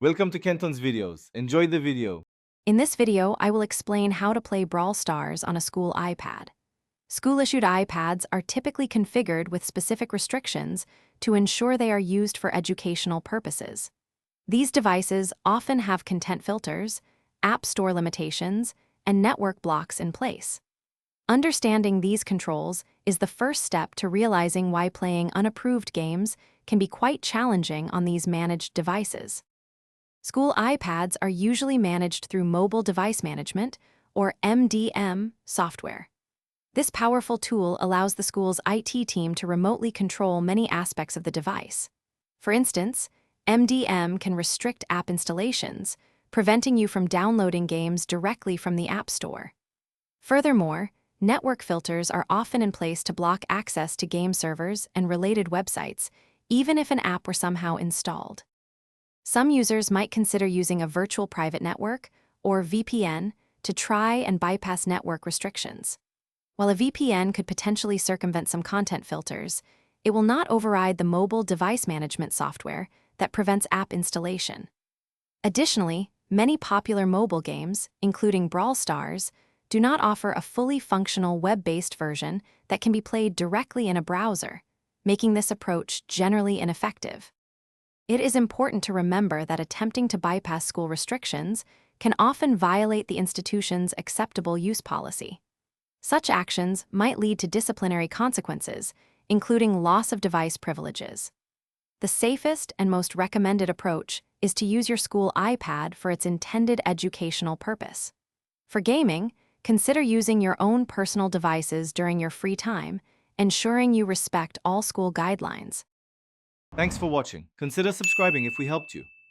Welcome to Kenton's videos. Enjoy the video. In this video, I will explain how to play Brawl Stars on a school iPad. School-issued iPads are typically configured with specific restrictions to ensure they are used for educational purposes. These devices often have content filters, app store limitations, and network blocks in place. Understanding these controls is the first step to realizing why playing unapproved games can be quite challenging on these managed devices. School iPads are usually managed through Mobile Device Management, or MDM, software. This powerful tool allows the school's IT team to remotely control many aspects of the device. For instance, MDM can restrict app installations, preventing you from downloading games directly from the App Store. Furthermore, network filters are often in place to block access to game servers and related websites, even if an app were somehow installed. Some users might consider using a virtual private network, or VPN, to try and bypass network restrictions. While a VPN could potentially circumvent some content filters, it will not override the mobile device management software that prevents app installation. Additionally, many popular mobile games, including Brawl Stars, do not offer a fully functional web-based version that can be played directly in a browser, making this approach generally ineffective. It is important to remember that attempting to bypass school restrictions can often violate the institution's acceptable use policy. Such actions might lead to disciplinary consequences, including loss of device privileges. The safest and most recommended approach is to use your school iPad for its intended educational purpose. For gaming, consider using your own personal devices during your free time, ensuring you respect all school guidelines. Thanks for watching. Consider subscribing if we helped you.